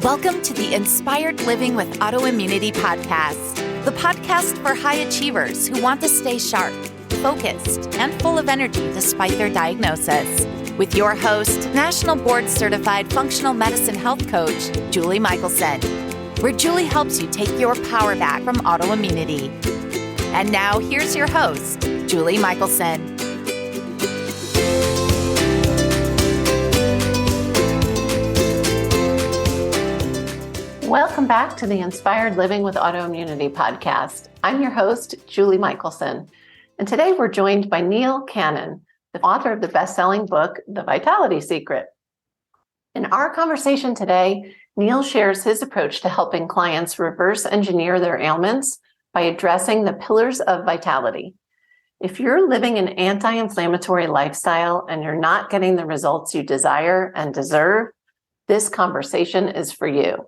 Welcome to the Inspired Living with Autoimmunity podcast, the podcast for high achievers who want to stay sharp, focused, and full of energy despite their diagnosis. With your host, National Board Certified Functional Medicine Health Coach, Julie Michelson, where Julie helps you take your power back from autoimmunity. And now here's your host, Julie Michelson. Welcome back to the Inspired Living with Autoimmunity podcast. I'm your host, Julie Michelson, and today we're joined by Neil Cannon, the author of the best-selling book, The Vitality Secret. In our conversation today, Neil shares his approach to helping clients reverse engineer their ailments by addressing the pillars of vitality. If you're living an anti-inflammatory lifestyle and you're not getting the results you desire and deserve, this conversation is for you.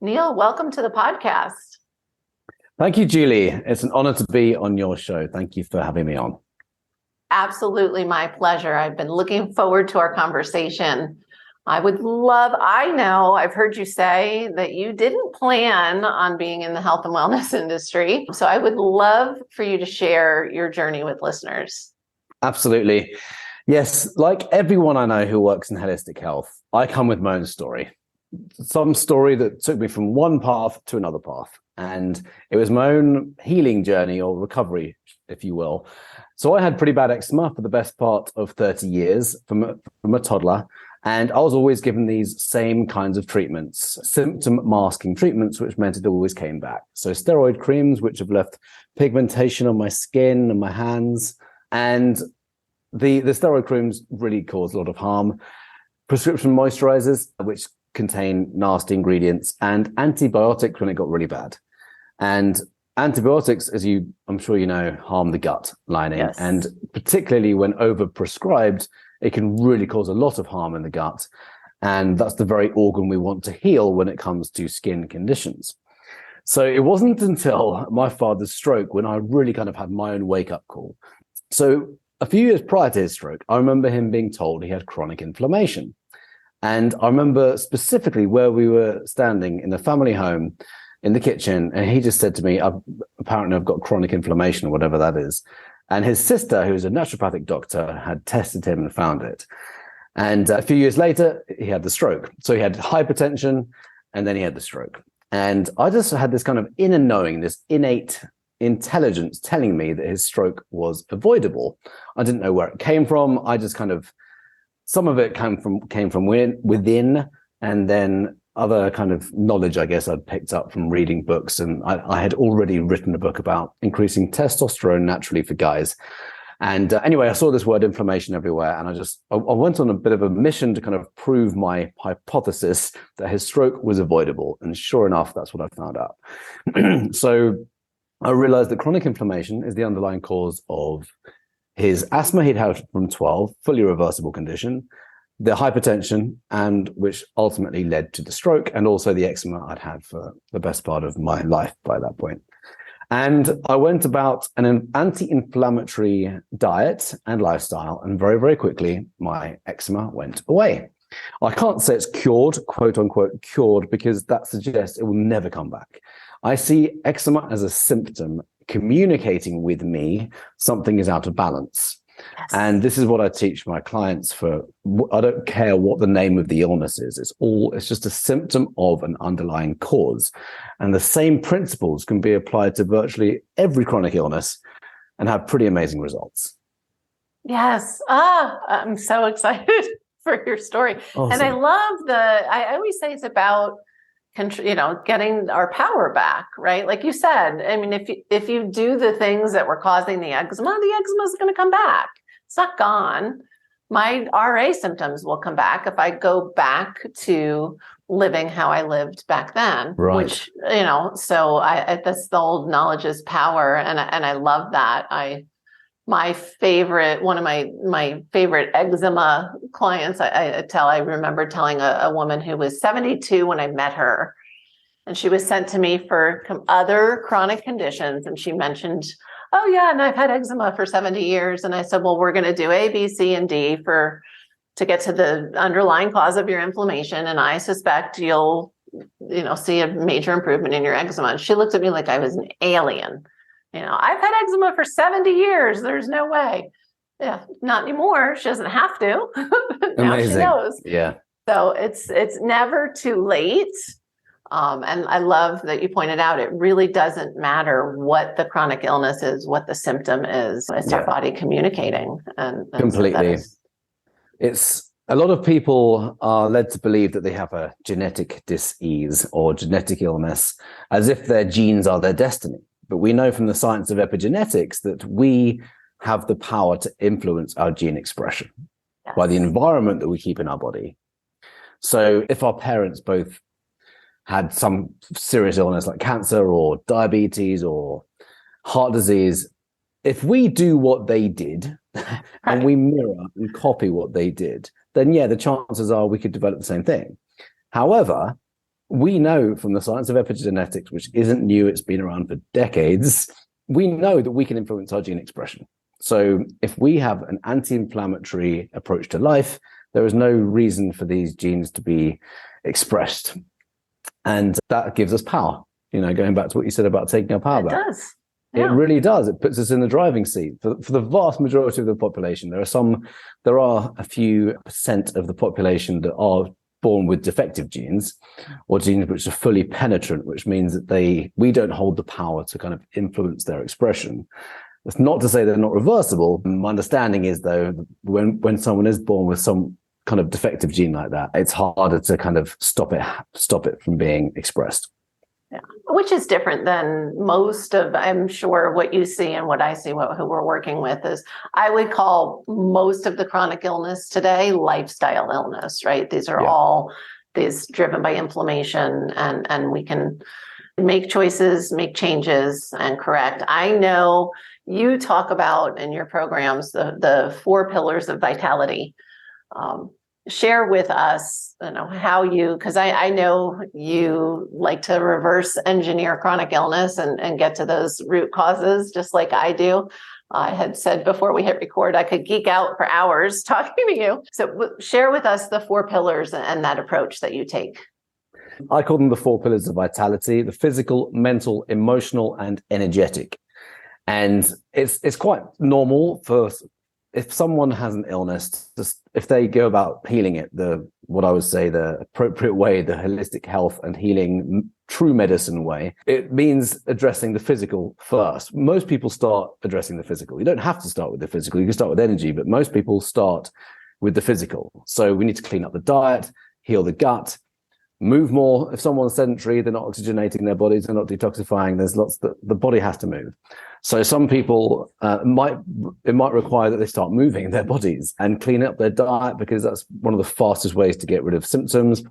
Neil, welcome to the podcast. Thank you, Julie. It's an honor to be on your show. Thank you for having me on. Absolutely my pleasure. I've been looking forward to our conversation. I know I've heard you say that you didn't plan on being in the health and wellness industry. So I would love for you to share your journey with listeners. Absolutely. Yes, like everyone I know who works in holistic health, I come with my own story. Some story that took me from one path to another path. And it was my own healing journey or recovery, if you will. So I had pretty bad eczema for the best part of 30 years from a toddler. And I was always given these same kinds of treatments, symptom masking treatments, which meant it always came back. So steroid creams, which have left pigmentation on my skin and my hands. And the steroid creams really cause a lot of harm. Prescription moisturizers, which contain nasty ingredients, and antibiotics when it got really bad. And antibiotics, I'm sure you know, harm the gut lining. Yes. And particularly when overprescribed, it can really cause a lot of harm in the gut. And that's the very organ we want to heal when it comes to skin conditions. So it wasn't until my father's stroke when I really kind of had my own wake-up call. So a few years prior to his stroke, I remember him being told he had chronic inflammation. And I remember specifically where we were standing in the family home in the kitchen, and he just said to me, apparently I've got chronic inflammation or whatever that is. And his sister, who's a naturopathic doctor, had tested him and found it. And a few years later, he had the stroke. So he had hypertension, and then he had the stroke. And I just had this kind of inner knowing, this innate intelligence telling me that his stroke was avoidable. I didn't know where it came from. I just kind of, some of it came from within, and then other kind of knowledge, I guess, I'd picked up from reading books. And I had already written a book about increasing testosterone naturally for guys. And anyway, I saw this word inflammation everywhere. And I went on a bit of a mission to kind of prove my hypothesis that his stroke was avoidable. And sure enough, that's what I found out. So I realized that chronic inflammation is the underlying cause of his asthma he'd had from 12, fully reversible condition, the hypertension, and which ultimately led to the stroke, and also the eczema I'd had for the best part of my life by that point. And I went about an anti-inflammatory diet and lifestyle, and very, very quickly, my eczema went away. I can't say it's cured, quote unquote cured, because that suggests it will never come back. I see eczema as a symptom communicating with me something is out of balance. Yes. And this is what I teach my clients I don't care what the name of the illness is. It's just a symptom of an underlying cause. And the same principles can be applied to virtually every chronic illness and have pretty amazing results. Yes. I'm so excited for your story. Awesome. And I love I always say it's about getting our power back, right? Like you said, I mean, if you do the things that were causing the eczema is going to come back. It's not gone. My RA symptoms will come back if I go back to living how I lived back then, right. Which, so that's the old knowledge is power. And I love that. One of my favorite eczema clients, I remember telling a woman who was 72 when I met her, and she was sent to me for other chronic conditions. And she mentioned, oh yeah, and I've had eczema for 70 years. And I said, well, we're going to do A, B, C, and D to get to the underlying cause of your inflammation. And I suspect you'll see a major improvement in your eczema. And she looked at me like I was an alien. I've had eczema for 70 years. There's no way. Yeah, not anymore. She doesn't have to. Now Amazing. she knows. Yeah. So it's never too late. And I love that you pointed out, it really doesn't matter what the chronic illness is, what the symptom is. It's our body communicating. And completely. So it's a lot of people are led to believe that they have a genetic dis-ease or genetic illness as if their genes are their destiny. But we know from the science of epigenetics that we have the power to influence our gene expression by the environment that we keep in our body. So if our parents both had some serious illness like cancer or diabetes or heart disease, if we do what they did and we mirror and copy what they did, then the chances are we could develop the same thing. However, we know from the science of epigenetics, which isn't new, it's been around for decades, we know that we can influence our gene expression. So if we have an anti-inflammatory approach to life, there is no reason for these genes to be expressed. And that gives us power, going back to what you said about taking our power back. It does. Yeah. It really does. It puts us in the driving seat. For the vast majority of the population, there are a few percent of the population that are born with defective genes or genes which are fully penetrant, which means that we don't hold the power to kind of influence their expression. That's not to say they're not reversible. My understanding is, though, when someone is born with some kind of defective gene like that, it's harder to kind of stop it from being expressed. Yeah. Which is different than most of, I'm sure, what you see and what I see, who we're working with is, I would call most of the chronic illness today lifestyle illness, right? These are all these driven by inflammation, and we can make choices, make changes, and correct. I know you talk about in your programs the 4 pillars of vitality. Share with us, how because I know you like to reverse engineer chronic illness and get to those root causes, just like I do. I had said before we hit record, I could geek out for hours talking to you. So share with us the 4 pillars and that approach that you take. I call them the 4 pillars of vitality: the physical, mental, emotional, and energetic. And it's quite normal for, if someone has an illness, just if they go about healing it, what I would say the appropriate way, the holistic health and healing, true medicine way, it means addressing the physical first. Most people start addressing the physical. You don't have to start with the physical. You can start with energy, but most people start with the physical. So we need to clean up the diet, heal the gut, move more. If someone's sedentary, they're not oxygenating their bodies, they're not detoxifying. There's lots that the body has to move. So some people it might require that they start moving their bodies and clean up their diet, because that's one of the fastest ways to get rid of symptoms.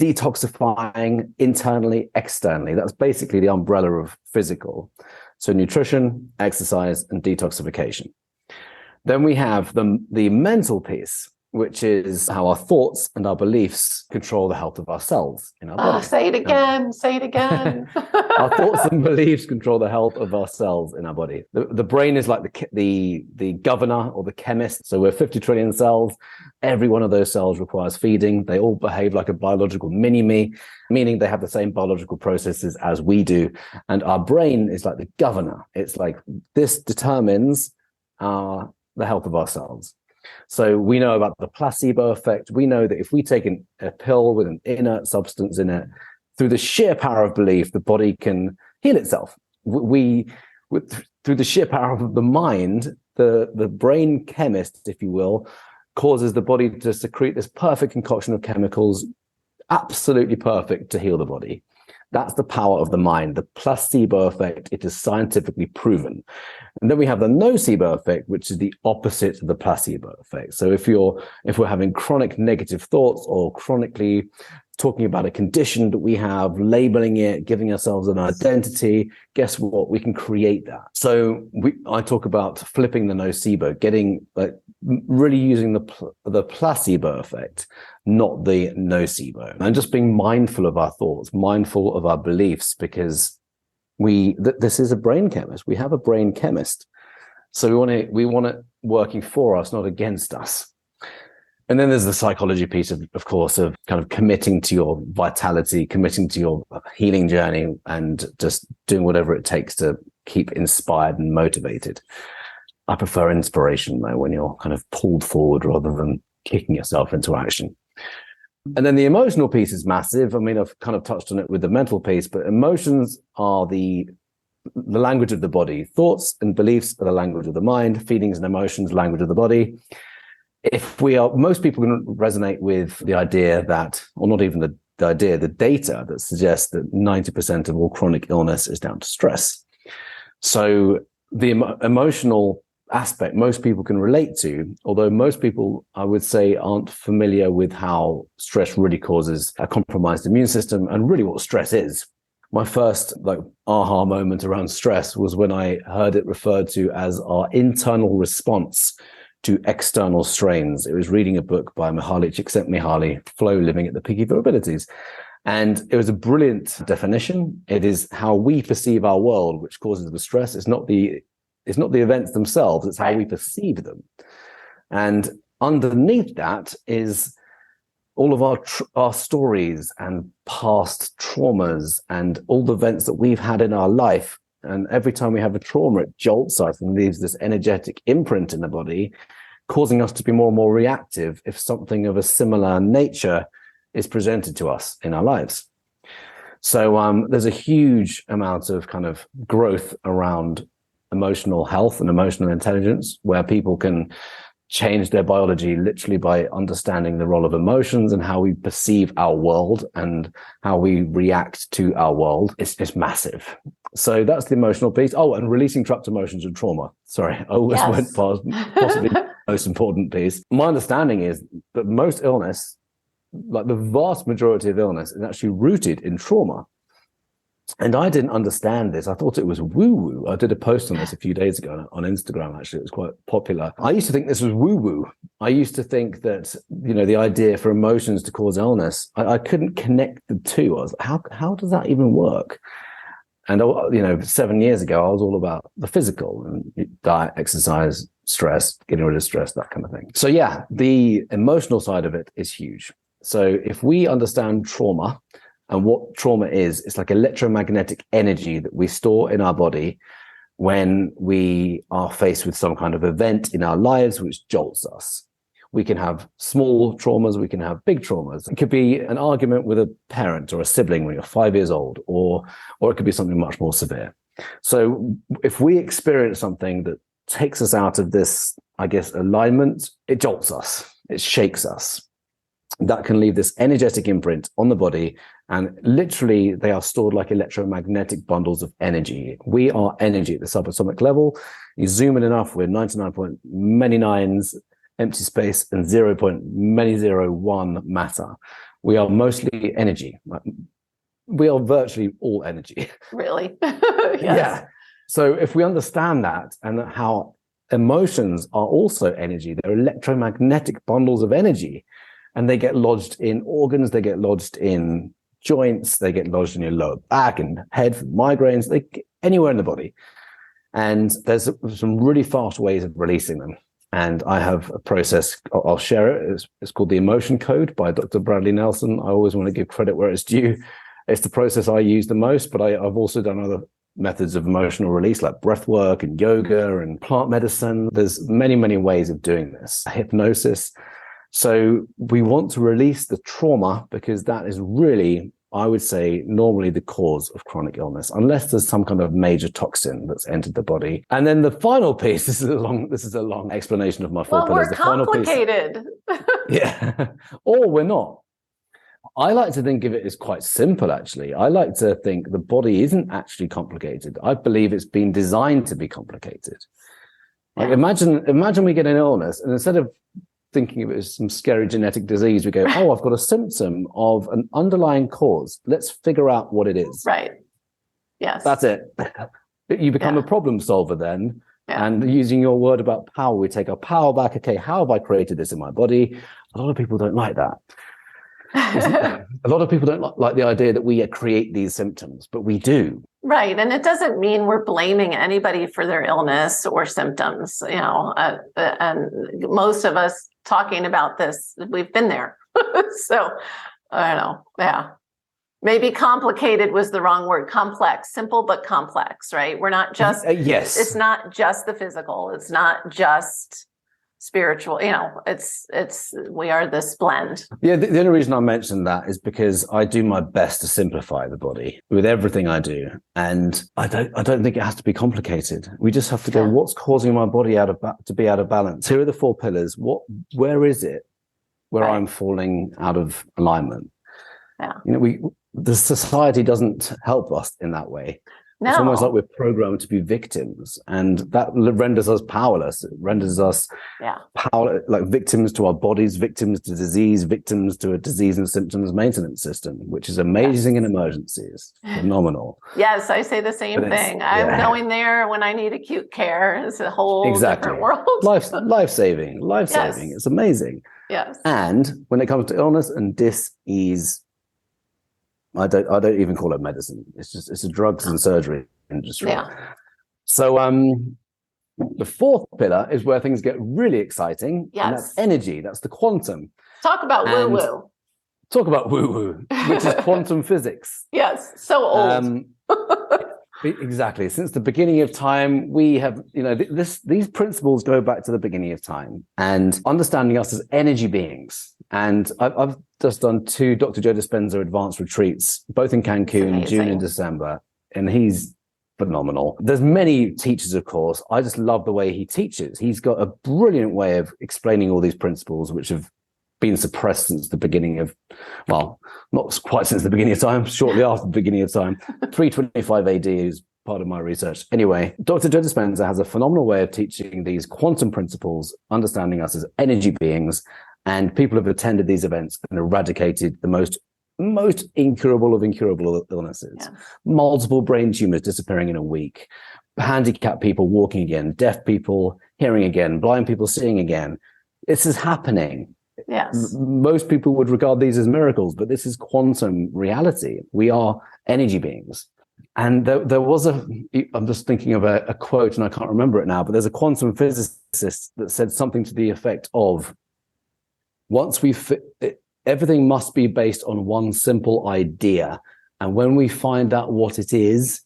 Detoxifying internally, externally. That's basically the umbrella of physical. So nutrition, exercise, and detoxification. Then we have the mental piece, which is how our thoughts and our beliefs control the health of our cells in our body. Say it again. Say it again. Our thoughts and beliefs control the health of our cells in our body. The brain is like the governor or the chemist. So we're 50 trillion cells. Every one of those cells requires feeding. They all behave like a biological mini-me, meaning they have the same biological processes as we do. And our brain is like the governor. It's like, this determines the health of our cells. So we know about the placebo effect. We know that if we take a pill with an inert substance in it, through the sheer power of belief, the body can heal itself. Through the sheer power of the mind, the brain chemist, if you will, causes the body to secrete this perfect concoction of chemicals, absolutely perfect to heal the body. That's the power of the mind, the placebo effect. It is scientifically proven. And then we have the nocebo effect, which is the opposite of the placebo effect. So if we're having chronic negative thoughts or chronically talking about a condition that we have, labeling it, giving ourselves an identity, guess what? We can create that. So I talk about flipping the nocebo, really using the placebo effect, not the nocebo, and just being mindful of our thoughts, mindful of our beliefs, because this is a brain chemist. We have a brain chemist, so we want it working for us, not against us. And then there's the psychology piece of course, of kind of committing to your vitality, committing to your healing journey, and just doing whatever it takes to keep inspired and motivated. I prefer inspiration though, when you're kind of pulled forward rather than kicking yourself into action. And then the emotional piece is massive. I mean, I've kind of touched on it with the mental piece, but emotions are the language of the body. Thoughts and beliefs are the language of the mind. Feelings and emotions, language of the body. Most people can resonate with the idea that, or not even the idea, the data that suggests that 90% of all chronic illness is down to stress. So the emotional aspect most people can relate to, although most people, I would say, aren't familiar with how stress really causes a compromised immune system and really what stress is. My first aha moment around stress was when I heard it referred to as our internal response to external strains. It was reading a book by Mihaly Csikszentmihalyi, Flow, Living at the Peak of Your Abilities. And it was a brilliant definition. It is how we perceive our world, which causes the stress. It's not the events themselves, it's how we perceive them. And underneath that is all of our stories and past traumas and all the events that we've had in our life. And every time we have a trauma, it jolts us and leaves this energetic imprint in the body, causing us to be more and more reactive if something of a similar nature is presented to us in our lives. So there's a huge amount of kind of growth around emotional health and emotional intelligence, where people can change their biology literally by understanding the role of emotions and how we perceive our world and how we react to our world. It's massive. So that's the emotional piece. Oh, and releasing trapped emotions and trauma. Sorry, I always went past possibly the most important piece. My understanding is that most illness, like the vast majority of illness, is actually rooted in trauma. And I didn't understand this. I thought it was woo-woo. I did a post on this a few days ago on Instagram, actually. It was quite popular. I used to think this was woo-woo. I used to think that, the idea for emotions to cause illness, I couldn't connect the two. I was like, how does that even work? And, 7 years ago, I was all about the physical and diet, exercise, stress, getting rid of stress, that kind of thing. So yeah, the emotional side of it is huge. So if we understand trauma, and what trauma is, it's like electromagnetic energy that we store in our body when we are faced with some kind of event in our lives which jolts us. We can have small traumas, we can have big traumas. It could be an argument with a parent or a sibling when you're 5 years old, or it could be something much more severe. So if we experience something that takes us out of this, alignment, it jolts us, it shakes us. That can leave this energetic imprint on the body, and literally they are stored like electromagnetic bundles of energy. We are energy at the subatomic level. You zoom in enough, we're 99 point many nines empty space and 0.001 matter. We are mostly energy. We are virtually all energy. Really? Yes. Yeah. So if we understand that, and how emotions are also energy, they're electromagnetic bundles of energy. And they get lodged in organs, they get lodged in joints, they get lodged in your lower back and head for migraines, they get anywhere in the body. And there's some really fast ways of releasing them. And I have a process, I'll share it. It's called the Emotion Code by Dr. Bradley Nelson. I always want to give credit where it's due. It's the process I use the most, but I've also done other methods of emotional release like breath work and yoga and plant medicine. There's many, many ways of doing this. Hypnosis. So we want to release the trauma, because that is really, I would say, normally the cause of chronic illness, unless there's some kind of major toxin that's entered the body. And then the final piece, this is a long explanation of my four pillars. We're complicated. Yeah, or we're not. I like to think of it as quite simple, actually. I like to think the body isn't actually complicated. I believe it's been designed to be complicated. Like imagine we get an illness, and instead of thinking of it as some scary genetic disease, we go, I've got a symptom of an underlying cause. Let's figure out what it is. Right. Yes. That's it. You become a problem solver then. Yeah. And using your word about power, we take our power back. Okay, how have I created this in my body? A lot of people don't like that. A lot of people don't like the idea that we create these symptoms, but we do. Right. And it doesn't mean we're blaming anybody for their illness or symptoms, and most of us talking about this. We've been there. So I don't know. Yeah. Maybe complicated was the wrong word. Complex, simple, but complex, right? We're not just, yes. It's not just the physical. It's not just spiritual, we are this blend. Yeah, the only reason I mentioned that is because I do my best to simplify the body with everything I do. And I don't think it has to be complicated. We just have to go, what's causing my body to be out of balance? Here are the 4 pillars. Where is it where I'm falling out of alignment? Yeah. The society doesn't help us in that way. No. It's almost like we're programmed to be victims, and that renders us powerless. It renders us like victims to our bodies, victims to disease, victims to a disease and symptoms maintenance system, which is amazing in emergencies. Phenomenal. Yes, I say the same thing. I'm going there when I need acute care. It's a whole different world. Life-saving. It's amazing. Yes. And when it comes to illness and dis-ease, I don't even call it medicine. It's a drugs and surgery industry. Yeah. So the 4th pillar is where things get really exciting. Yes. And that's energy. That's the quantum. Talk about woo-woo. Talk about woo-woo, which is quantum physics. Yes. So old. Exactly. Since the beginning of time, we have, these principles go back to the beginning of time and understanding us as energy beings. And I've just done 2 Dr. Joe Dispenza advanced retreats, both in Cancun, June and December. And he's phenomenal. There's many teachers, of course. I just love the way he teaches. He's got a brilliant way of explaining all these principles, which have been suppressed since the beginning of, well, not quite since the beginning of time, shortly after the beginning of time. 325 AD is part of my research. Anyway, Dr. Joe Dispenza has a phenomenal way of teaching these quantum principles, understanding us as energy beings, and people have attended these events and eradicated the most incurable of incurable illnesses. Yeah. Multiple brain tumors disappearing in a week, handicapped people walking again, deaf people hearing again, blind people seeing again. This is happening. Yes. Most people would regard these as miracles, but this is quantum reality. We are energy beings. And there was I'm just thinking of a quote and I can't remember it now, but there's a quantum physicist that said something to the effect of, everything must be based on one simple idea. And when we find out what it is,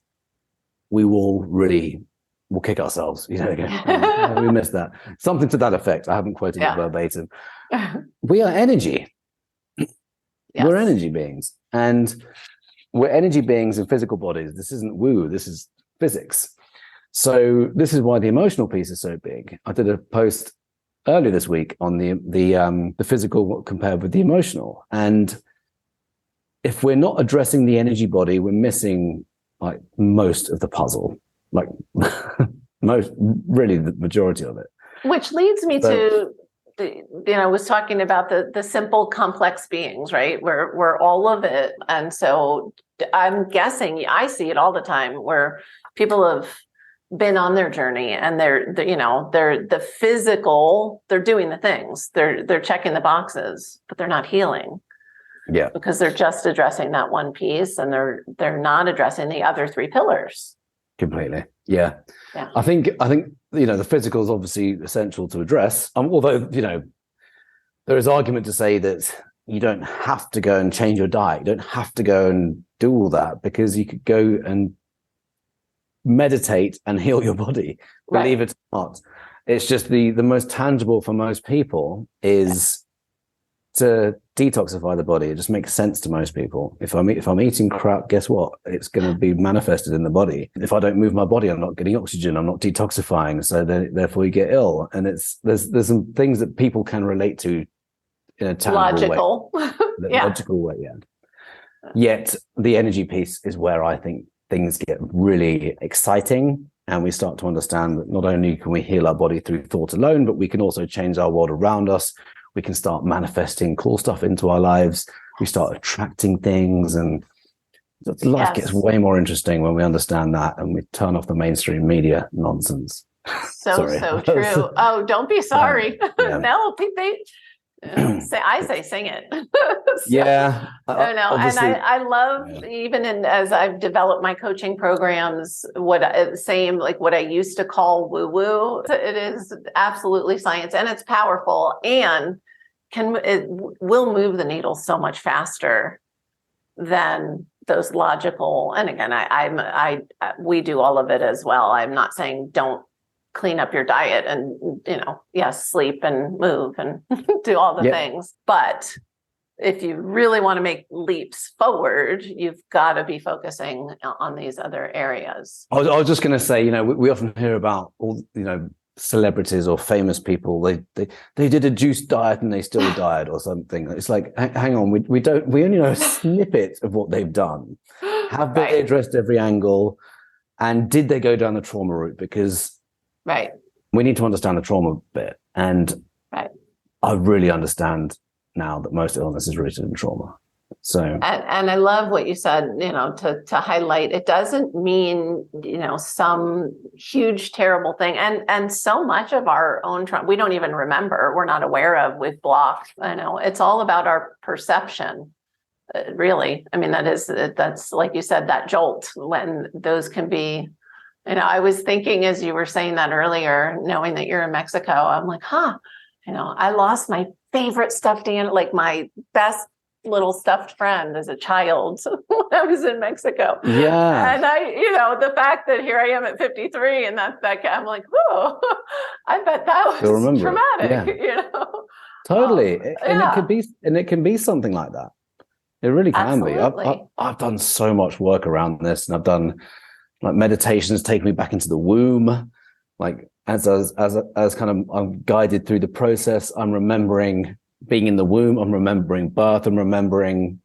we'll kick ourselves. We missed that. Something to that effect. I haven't quoted it verbatim. We are energy. Yes. We're energy beings. And we're energy beings in physical bodies. This isn't woo, this is physics. So this is why the emotional piece is so big. I did a post earlier this week on the physical compared with the emotional. And if we're not addressing the energy body, we're missing like most of the puzzle. Like really the majority of it. Which leads me to, I was talking about the simple, complex beings, right? We're all of it. And so I'm guessing, I see it all the time where people have been on their journey and they're the physical, they're doing the things, they're checking the boxes, but they're not healing. Yeah. Because they're just addressing that one piece and they're not addressing the other 3 pillars. Completely. Yeah. I think the physical is obviously essential to address. Although there is argument to say that you don't have to go and change your diet. You don't have to go and do all that, because you could go and meditate and heal your body. Right. Believe it or not. It's just the most tangible for most people is to detoxify the body. It just makes sense to most people. If I'm eating crap, guess what? It's going to be manifested in the body. If I don't move my body, I'm not getting oxygen. I'm not detoxifying. So therefore you get ill. And there's some things that people can relate to in a tangible way. Logical way, yeah. Yet the energy piece is where I think things get really exciting. And we start to understand that not only can we heal our body through thought alone, but we can also change our world around us. We can start manifesting cool stuff into our lives. We start attracting things, and life gets way more interesting when we understand that and we turn off the mainstream media nonsense. So true. Oh, don't be sorry. No, I say sing it. Yeah. I know. And I love, even as I've developed my coaching programs, what I used to call woo-woo. It is absolutely science, and it's powerful, and it will move the needle so much faster than those logical. And again, we do all of it as well. I'm not saying don't clean up your diet and, yes, sleep and move and do all the things. But if you really want to make leaps forward, you've got to be focusing on these other areas. I was just going to say, we often hear about all, celebrities or famous people. They did a juice diet and they still died or something. It's like, hang on, we only know a snippet of what they've done. Have they addressed every angle? And did they go down the trauma route? Because we need to understand the trauma bit. And I really understand now that most illness is rooted in trauma. So, and I love what you said, to highlight, it doesn't mean, some huge, terrible thing. And so much of our own trauma, we don't even remember, we're not aware of, we've blocked. It's all about our perception, really. I mean, that's like you said, that jolt, when those can be, I was thinking as you were saying that earlier, knowing that you're in Mexico, I'm like, I lost my favorite stuffed animal, like my best little stuffed friend as a child when I was in Mexico. Yeah. And the fact that here I am at 53 and that I'm like, oh, I bet that was traumatic, Totally. And it can be something like that. It really can be. I've done so much work around this, and I've done meditations take me back into the womb. As I'm guided through the process, I'm remembering being in the womb, I'm remembering birth, I'm remembering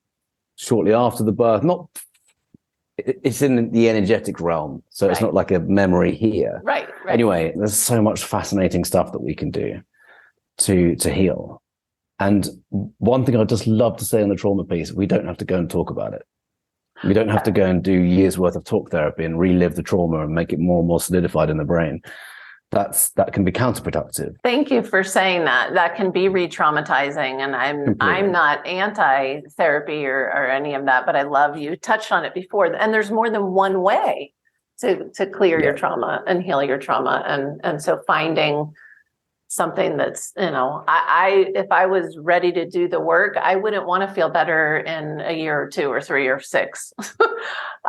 shortly after the birth. It's in the energetic realm, so it's not like a memory here. Right. Anyway, there's so much fascinating stuff that we can do to heal. And one thing I'd just love to say on the trauma piece, we don't have to go and talk about it. We don't have to go and do years worth of talk therapy and relive the trauma and make it more and more solidified in the brain. That can be counterproductive. Thank you for saying that. That can be re-traumatizing. And I'm not anti-therapy or any of that, but I love you touched on it before. And there's more than one way to clear your trauma and heal your trauma. And so finding something that's, if I was ready to do the work, I wouldn't want to feel better in a year or 2 or 3 or 6.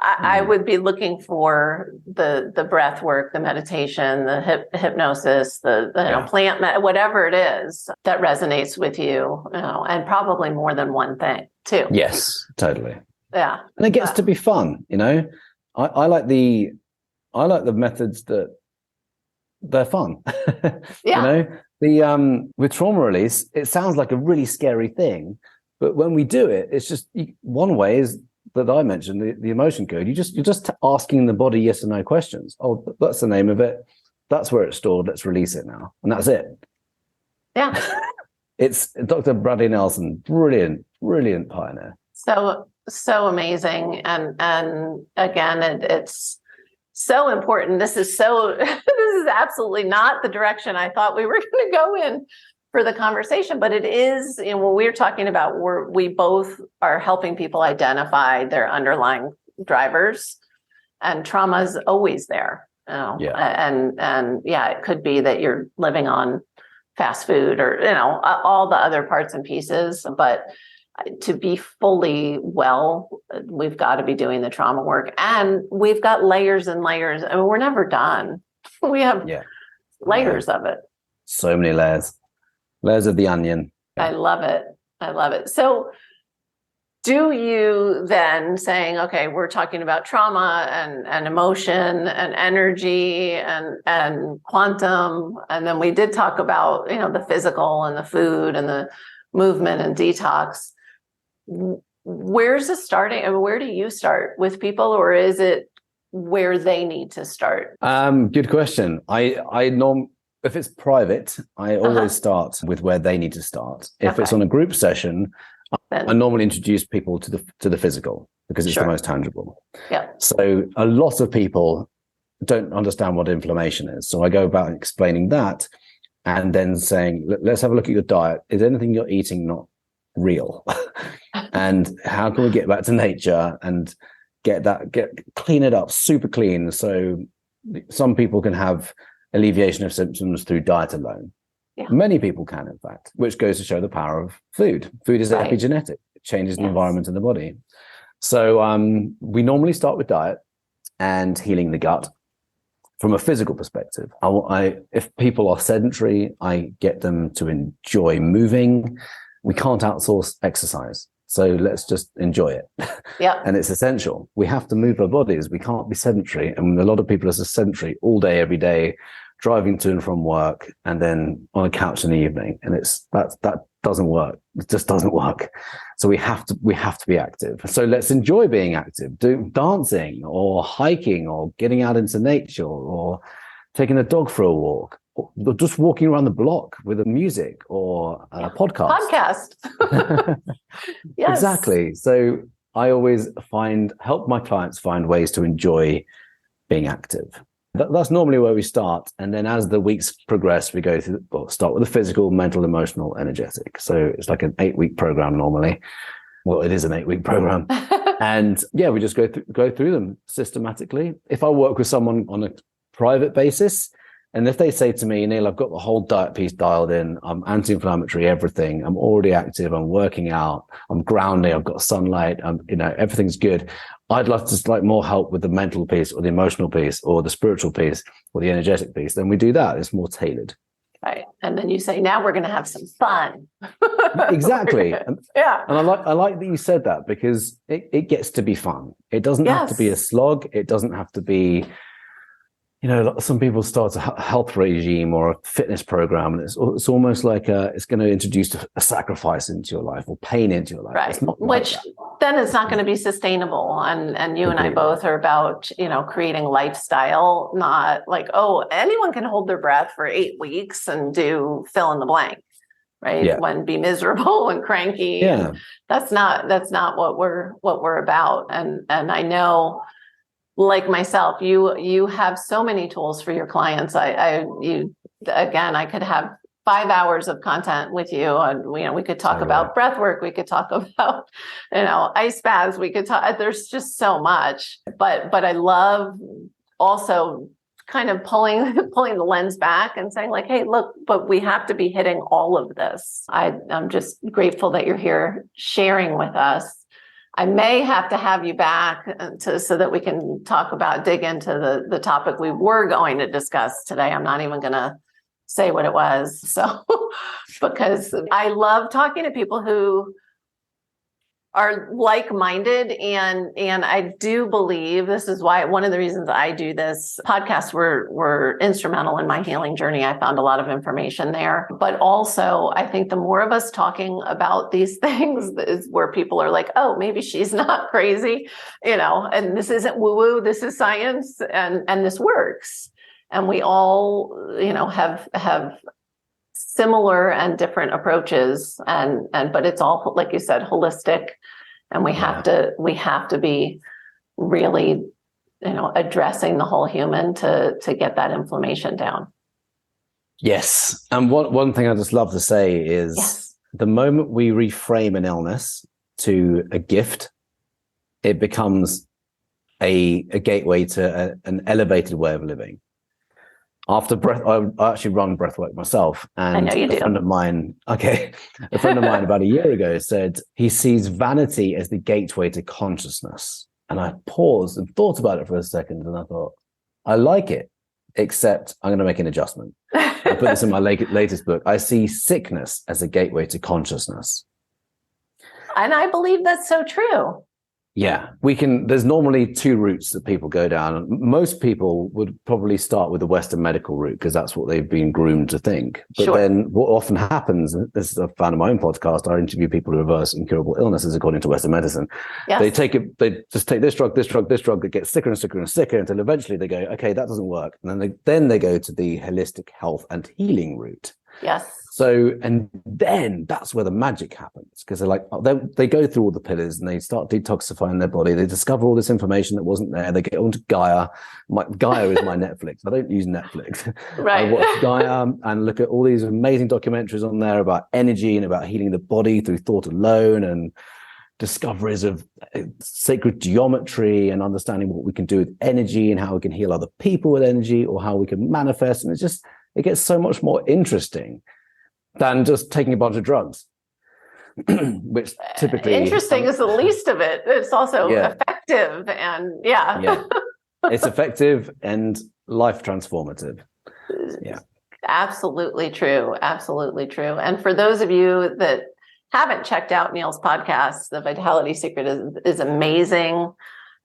I would be looking for the breath work, the meditation, the hypnosis, the plant, whatever it is that resonates with you, and probably more than one thing too. Yes, totally. Yeah. And it gets to be fun, I like the methods that they're fun. With trauma release, it sounds like a really scary thing, but when we do it, it's just one way is that I mentioned, the emotion code. You're just asking the body yes or no questions. Oh, that's the name of it. That's where it's stored. Let's release it now, and that's it. Yeah. It's Dr. Bradley Nelson, brilliant pioneer. So amazing, and again, it's so important. This is absolutely not the direction I thought we were going to go in for the conversation, but it is, when we're talking about, we both are helping people identify their underlying drivers, and trauma is always there. And it could be that you're living on fast food or, all the other parts and pieces, but to be fully well, we've got to be doing the trauma work, and we've got layers and layers. I mean, we're never done. We have layers of it. So many layers of the onion. I love it. So do you then saying, okay, we're talking about trauma and emotion and energy and quantum. And then we did talk about, the physical and the food and the movement and detox. Where's it starting? I mean, where do you start with people, or is it where they need to start? Good question. If it's private, I always start with where they need to start. If it's on a group session, I normally introduce people to the physical, because it's the most tangible. Yeah. So a lot of people don't understand what inflammation is. So I go about explaining that. and then saying, let's have a look at your diet. Is anything you're eating not real? And how can we get back to nature and clean it up, super clean? So some people can have alleviation of symptoms through diet alone. Yeah. Many people can, in fact, which goes to show the power of food. Food is epigenetic. It changes the environment in the body. So we normally start with diet and healing the gut from a physical perspective. If people are sedentary, I get them to enjoy moving. We can't outsource exercise. So let's just enjoy it. Yeah. And it's essential. We have to move our bodies. We can't be sedentary. And a lot of people are sedentary all day, every day, driving to and from work, and then on a couch in the evening. And that doesn't work. It just doesn't work. So we have to be active. So let's enjoy being active. Do dancing or hiking or getting out into nature or taking a dog for a walk. Or just walking around the block with a music or a podcast. Yes. Exactly. So I always help my clients find ways to enjoy being active. That's normally where we start. And then as the weeks progress, we go through, start with the physical, mental, emotional, energetic. So it's like an 8-week program normally. Well, it is an 8-week program. And we just go through them systematically. If I work with someone on a private basis, and if they say to me, Neil, I've got the whole diet piece dialed in, I'm anti-inflammatory, everything, I'm already active, I'm working out, I'm grounding, I've got sunlight, everything's good. I'd love to more help with the mental piece or the emotional piece or the spiritual piece or the energetic piece. Then we do that. It's more tailored. Right. And then you say, now we're going to have some fun. Exactly. Yeah. And I like that you said that, because it gets to be fun. It doesn't have to be a slog. It doesn't have to be, some people start a health regime or a fitness program, and it's almost like it's going to introduce a sacrifice into your life or pain into your life. Right. Which then it's not going to be sustainable. And you and I both are about, creating lifestyle, not like, anyone can hold their breath for 8 weeks and do fill in the blank, right? Yeah. When be miserable and cranky. Yeah. And that's not what we're about. And I know, like myself, you have so many tools for your clients. I could have 5 hours of content with you, and we could talk about breath work, we could talk about ice baths, we could talk. There's just so much, but I love also kind of pulling the lens back and saying like, hey, look, but we have to be hitting all of this. I'm just grateful that you're here sharing with us. I may have to have you back so that we can dig into the topic we were going to discuss today. I'm not even going to say what it was. So, because I love talking to people who are like-minded, and I do believe this is why one of the reasons I do this podcasts were instrumental in my healing journey. I found a lot of information there, but also I think the more of us talking about these things is where people are like, oh, maybe she's not crazy, and this isn't woo-woo, this is science, and this works. And we all, have similar and different approaches, but it's all, like you said, holistic, and we have to be really, addressing the whole human to get that inflammation down. Yes. And one thing I just love to say is the moment we reframe an illness to a gift, it becomes a gateway to an elevated way of living. After breath, I actually run breathwork myself, and I know you do. A friend of mine about a year ago said he sees vanity as the gateway to consciousness. And I paused and thought about it for a second, and I thought, I like it, except I'm going to make an adjustment. I put this in my latest book. I see sickness as a gateway to consciousness. And I believe that's so true. Yeah, there's normally 2 routes that people go down. Most people would probably start with the Western medical route because that's what they've been groomed to think. But then what often happens, and this is I found in my own podcast, I interview people who reverse incurable illnesses according to Western medicine. Yes. They just take this drug, that gets sicker and sicker and sicker until eventually they go, okay, that doesn't work. And then they go to the holistic health and healing route. Yes. So, and then that's where the magic happens, because they're like, they go through all the pillars and they start detoxifying their body. They discover all this information that wasn't there. They get onto Gaia. Gaia is my Netflix. I don't use Netflix. Right. I watch Gaia and look at all these amazing documentaries on there about energy and about healing the body through thought alone, and discoveries of sacred geometry and understanding what we can do with energy and how we can heal other people with energy, or how we can manifest. And it gets so much more interesting than just taking a bunch of drugs, which typically... Interesting is the least of it. It's also effective and it's effective and life transformative. Yeah. Absolutely true. Absolutely true. And for those of you that haven't checked out Neil's podcast, The Vitality Secret is amazing.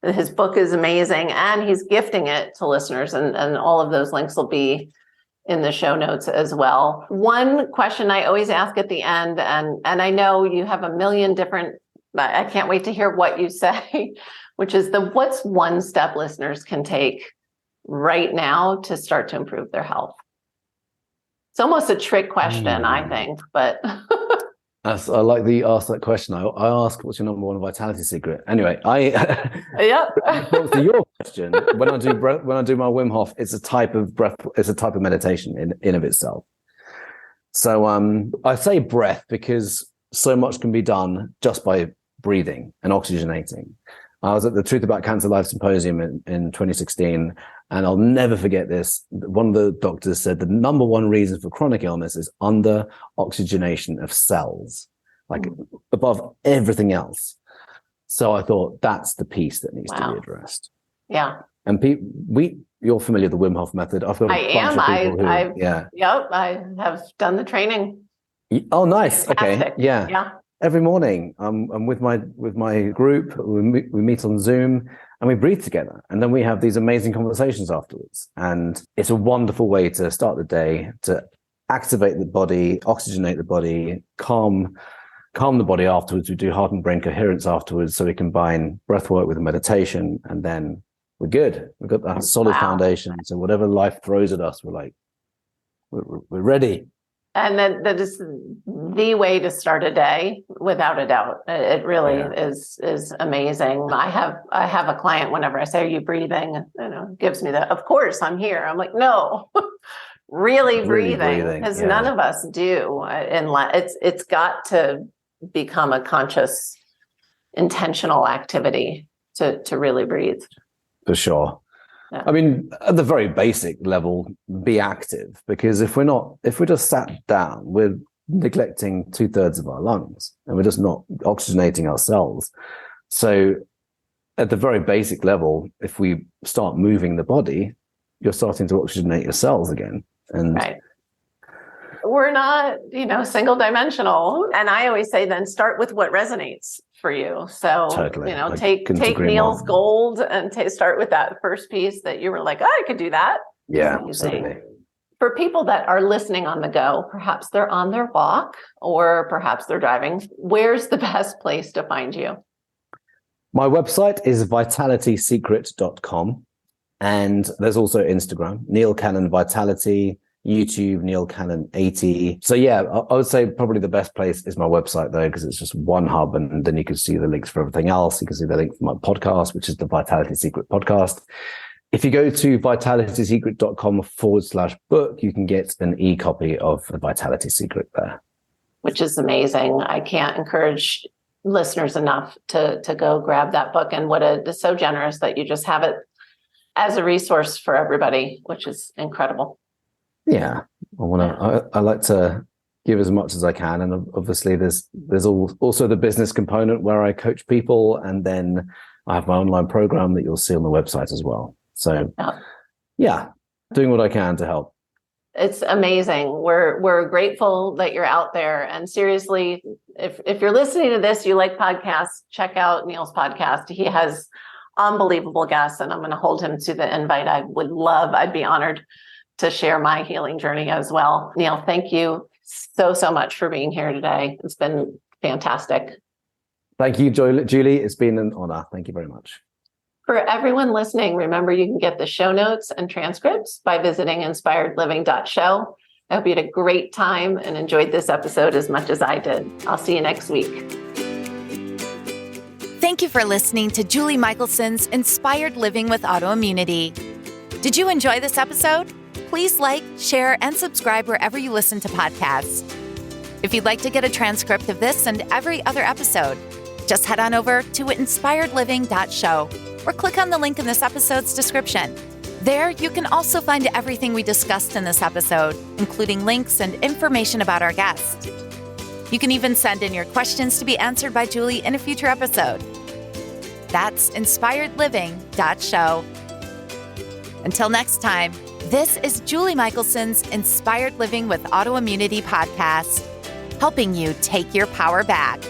His book is amazing, and he's gifting it to listeners, and all of those links will be in the show notes as well. One question I always ask at the end, and I know you have a million different, I can't wait to hear what you say, which is what's one step listeners can take right now to start to improve their health? It's almost a trick question, I think, but... I like that you asked that question. I ask, what's your number one vitality secret? Anyway, to your question, when I do my Wim Hof, it's a type of breath, it's a type of meditation in of itself. So I say breath because so much can be done just by breathing and oxygenating. I was at the Truth About Cancer Live Symposium in 2016, and I'll never forget this. One of the doctors said the number one reason for chronic illness is under oxygenation of cells, like above everything else. So I thought that's the piece that needs to be addressed. Yeah. And you're familiar with the Wim Hof method. I've got a bunch of people I have done the training. Oh, nice. Fantastic. Okay. Yeah. Every morning, I'm with my group. We meet on Zoom and we breathe together, and then we have these amazing conversations afterwards. And it's a wonderful way to start the day, to activate the body, oxygenate the body, calm the body afterwards. We do heart and brain coherence afterwards, so we combine breath work with meditation, and then we're good. We've got that solid foundation. So whatever life throws at us, we're ready. And that is the way to start a day, without a doubt. It really is amazing. I have a client, whenever I say, "Are you breathing?" Gives me of course I'm here. I'm like, no, really breathing, because none of us do. It's got to become a conscious, intentional activity to really breathe. For sure. Yeah. I mean, at the very basic level, be active, because if we're just sat down, we're neglecting 2/3 of our lungs, and we're just not oxygenating ourselves. So at the very basic level, if we start moving the body, you're starting to oxygenate your cells again. And right. We're not, single dimensional. And I always say, then start with what resonates for you. So, totally. Take Neil's gold and start with that first piece that you were like, I could do that. Yeah, absolutely. For people that are listening on the go, perhaps they're on their walk or perhaps they're driving, where's the best place to find you? My website is vitalitysecret.com. And there's also Instagram, Neil Cannon Vitality, YouTube, Neil Cannon 80. So yeah, I would say probably the best place is my website though, because it's just one hub, and then you can see the links for everything else. You can see the link for my podcast, which is the Vitality Secret podcast. If you go to vitalitysecret.com/book, you can get an e-copy of the Vitality Secret there. Which is amazing. I can't encourage listeners enough to go grab that book, and it's so generous that you just have it as a resource for everybody, which is incredible. Yeah, I like to give as much as I can, and obviously there's also the business component where I coach people, and then I have my online program that you'll see on the website as well. So yeah, doing what I can to help. It's amazing. We're grateful that you're out there, and seriously, if you're listening to this, you like podcasts, check out Neil's podcast. He has unbelievable guests, and I'm going to hold him to the invite. I'd be honored to share my healing journey as well. Neil, thank you so much for being here today. It's been fantastic. Thank you, Julie. It's been an honor. Thank you very much. For everyone listening, remember you can get the show notes and transcripts by visiting inspiredliving.show. I hope you had a great time and enjoyed this episode as much as I did. I'll see you next week. Thank you for listening to Julie Michelson's Inspired Living with Autoimmunity. Did you enjoy this episode? Please like, share, and subscribe wherever you listen to podcasts. If you'd like to get a transcript of this and every other episode, just head on over to inspiredliving.show or click on the link in this episode's description. There, you can also find everything we discussed in this episode, including links and information about our guest. You can even send in your questions to be answered by Julie in a future episode. That's inspiredliving.show. Until next time, this is Julie Michelson's Inspired Living with Autoimmunity podcast, helping you take your power back.